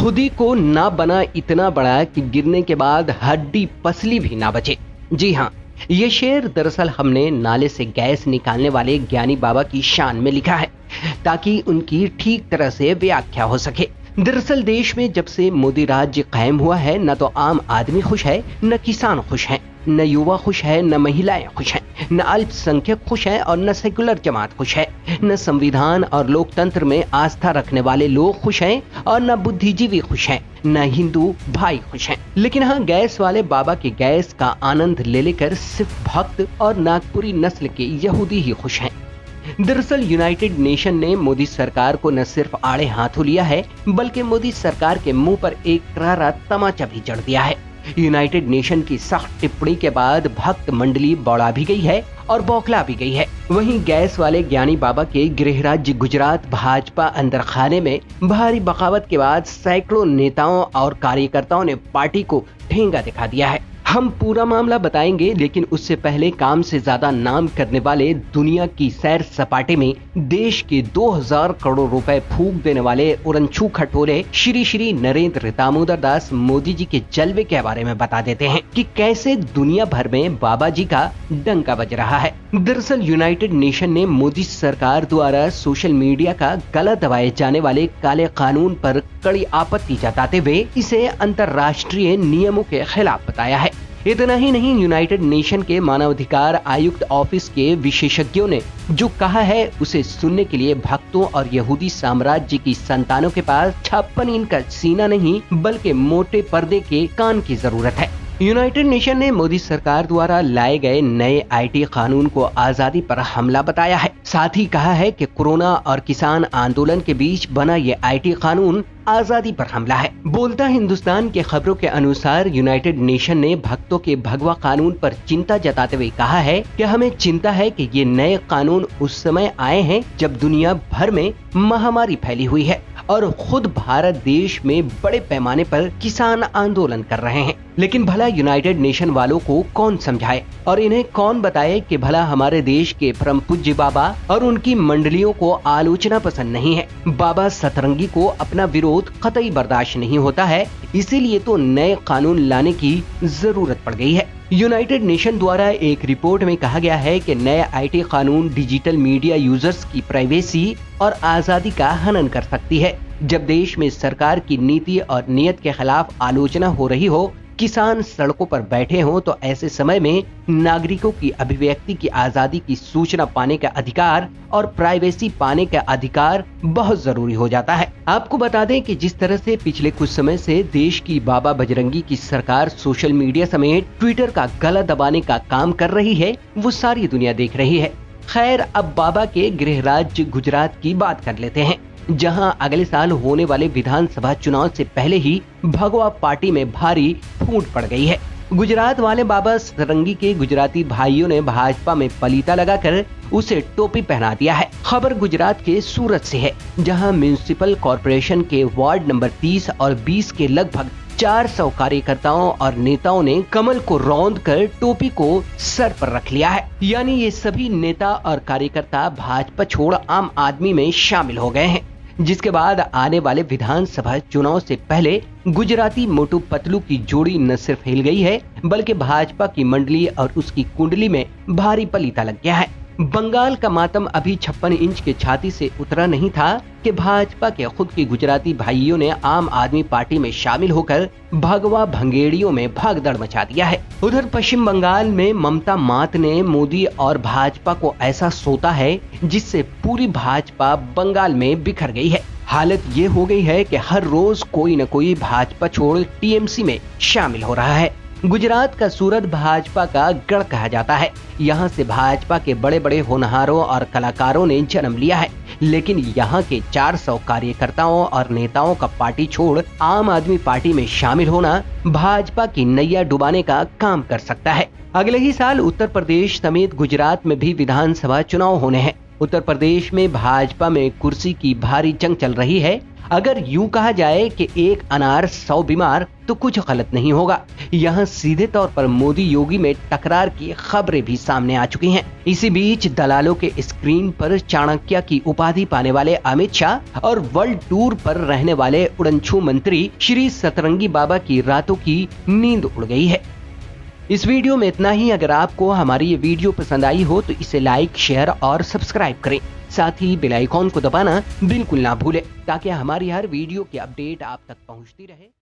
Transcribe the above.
खुदी को ना बना इतना बड़ा कि गिरने के बाद हड्डी पसली भी ना बचे। जी हाँ, ये शेर दरअसल हमने नाले से गैस निकालने वाले ज्ञानी बाबा की शान में लिखा है, ताकि उनकी ठीक तरह से व्याख्या हो सके। दरअसल देश में जब से मोदी राज्य कायम हुआ है, न तो आम आदमी खुश है, न किसान खुश है, न युवा खुश है, न महिलाएं खुश हैं, न अल्पसंख्यक खुश हैं और न सेकुलर जमात खुश है, न संविधान और लोकतंत्र में आस्था रखने वाले लोग खुश हैं और न बुद्धिजीवी खुश हैं, न हिंदू भाई खुश हैं। लेकिन हाँ, गैस वाले बाबा के गैस का आनंद ले लेकर सिर्फ भक्त और नागपुरी नस्ल के यहूदी ही खुश हैं। दरअसल यूनाइटेड नेशन ने मोदी सरकार को न सिर्फ आड़े हाथों लिया है, बल्कि मोदी सरकार के मुंह पर एक करारा तमाचा भी जड़ दिया है। यूनाइटेड नेशन की सख्त टिप्पणी के बाद भक्त मंडली बौड़ा भी गई है और बौखला भी गई है। वहीं गैस वाले ज्ञानी बाबा के गृह राज्य गुजरात भाजपा अंदरखाने में भारी बगावत के बाद सैकड़ों नेताओं और कार्यकर्ताओं ने पार्टी को ठेंगा दिखा दिया है। हम पूरा मामला बताएंगे, लेकिन उससे पहले काम से ज्यादा नाम करने वाले दुनिया की सैर सपाटे में देश के 2000 करोड़ रुपए फूंक देने वाले उड़नछू खटोले श्री श्री नरेंद्र दामोदर दास मोदी जी के जलवे के बारे में बता देते हैं कि कैसे दुनिया भर में बाबा जी का डंका बज रहा है। दरअसल यूनाइटेड नेशन ने मोदी सरकार द्वारा सोशल मीडिया का गला दबाए जाने वाले काले कानून पर कड़ी आपत्ति जताते हुए इसे अंतर्राष्ट्रीय नियमों के खिलाफ बताया है। इतना ही नहीं, यूनाइटेड नेशन के मानवाधिकार आयुक्त ऑफिस के विशेषज्ञों ने जो कहा है उसे सुनने के लिए भक्तों और यहूदी साम्राज्य की संतानों के पास 56 इंच का सीना नहीं, बल्कि मोटे पर्दे के कान की जरूरत है। यूनाइटेड नेशन ने मोदी सरकार द्वारा लाए गए नए आईटी कानून को आजादी पर हमला बताया है। साथ ही कहा है कि कोरोना और किसान आंदोलन के बीच बना ये आईटी कानून आजादी पर हमला है। बोलता हिंदुस्तान के खबरों के अनुसार यूनाइटेड नेशन ने भक्तों के भगवा कानून पर चिंता जताते हुए कहा है कि हमें चिंता है कि ये नए कानून उस समय आए हैं जब दुनिया भर में महामारी फैली हुई है और खुद भारत देश में बड़े पैमाने पर किसान आंदोलन कर रहे हैं। लेकिन भला यूनाइटेड नेशन वालों को कौन समझाए और इन्हें कौन बताए कि भला हमारे देश के परम पूज्य बाबा और उनकी मंडलियों को आलोचना पसंद नहीं है। बाबा सतरंगी को अपना विरोध कतई बर्दाश्त नहीं होता है, इसीलिए तो नए कानून लाने की जरूरत पड़ गई है। यूनाइटेड नेशन द्वारा एक रिपोर्ट में कहा गया है कि नए आईटी कानून डिजिटल मीडिया यूजर्स की प्राइवेसी और आजादी का हनन कर सकती है। जब देश में सरकार की नीति और नीयत के खिलाफ आलोचना हो रही हो, किसान सड़कों पर बैठे हों, तो ऐसे समय में नागरिकों की अभिव्यक्ति की आजादी की सूचना पाने का अधिकार और प्राइवेसी पाने का अधिकार बहुत जरूरी हो जाता है। आपको बता दें कि जिस तरह से पिछले कुछ समय से देश की बाबा बजरंगी की सरकार सोशल मीडिया समेत ट्विटर का गला दबाने का काम कर रही है, वो सारी दुनिया देख रही है। खैर, अब बाबा के गृह राज्य गुजरात की बात कर लेते हैं, जहां अगले साल होने वाले विधानसभा चुनाव से पहले ही भगवा पार्टी में भारी फूट पड़ गई है। गुजरात वाले बाबा सतरंगी के गुजराती भाइयों ने भाजपा में पलीता लगाकर उसे टोपी पहना दिया है। खबर गुजरात के सूरत से है, जहां म्युनिसिपल कॉर्पोरेशन के वार्ड नंबर 30 और 20 के लगभग 400 कार्यकर्ताओं और नेताओं ने कमल को रौंद कर टोपी को सर पर रख लिया है। यानी ये सभी नेता और कार्यकर्ता भाजपा छोड़ आम आदमी में शामिल हो गए हैं, जिसके बाद आने वाले विधानसभा चुनाव से पहले गुजराती मोटू पतलू की जोड़ी न सिर्फ हिल गई है, बल्कि भाजपा की मंडली और उसकी कुंडली में भारी पलीता लग गया है। बंगाल का मातम अभी 56 इंच के छाती से उतरा नहीं था कि भाजपा के खुद के गुजराती भाइयों ने आम आदमी पार्टी में शामिल होकर भगवा भंगेड़ियों में भागदड़ मचा दिया है। उधर पश्चिम बंगाल में ममता मात ने मोदी और भाजपा को ऐसा सोता है जिससे पूरी भाजपा बंगाल में बिखर गई है। हालत ये हो गई है कि हर रोज कोई न कोई भाजपा छोड़ टीएमसी में शामिल हो रहा है। गुजरात का सूरत भाजपा का गढ़ कहा जाता है। यहाँ से भाजपा के बड़े बड़े होनहारों और कलाकारों ने जन्म लिया है, लेकिन यहाँ के 400 कार्यकर्ताओं और नेताओं का पार्टी छोड़ आम आदमी पार्टी में शामिल होना भाजपा की नैया डुबाने का काम कर सकता है। अगले ही साल उत्तर प्रदेश समेत गुजरात में भी विधानसभा चुनाव होने हैं। उत्तर प्रदेश में भाजपा में कुर्सी की भारी जंग चल रही है। अगर यूं कहा जाए कि एक अनार 100 बीमार तो कुछ गलत नहीं होगा। यहां सीधे तौर पर मोदी योगी में टकरार की खबरें भी सामने आ चुकी हैं। इसी बीच दलालों के स्क्रीन पर चाणक्य की उपाधि पाने वाले अमित शाह और वर्ल्ड टूर पर रहने वाले उड़नछू मंत्री श्री सतरंगी बाबा की रातों की नींद उड़ गई है। इस वीडियो में इतना ही। अगर आपको हमारी ये वीडियो पसंद आई हो तो इसे लाइक, शेयर और सब्सक्राइब करें। साथ ही बेल आइकॉन को दबाना बिल्कुल ना भूलें ताकि हमारी हर वीडियो की अपडेट आप तक पहुंचती रहे।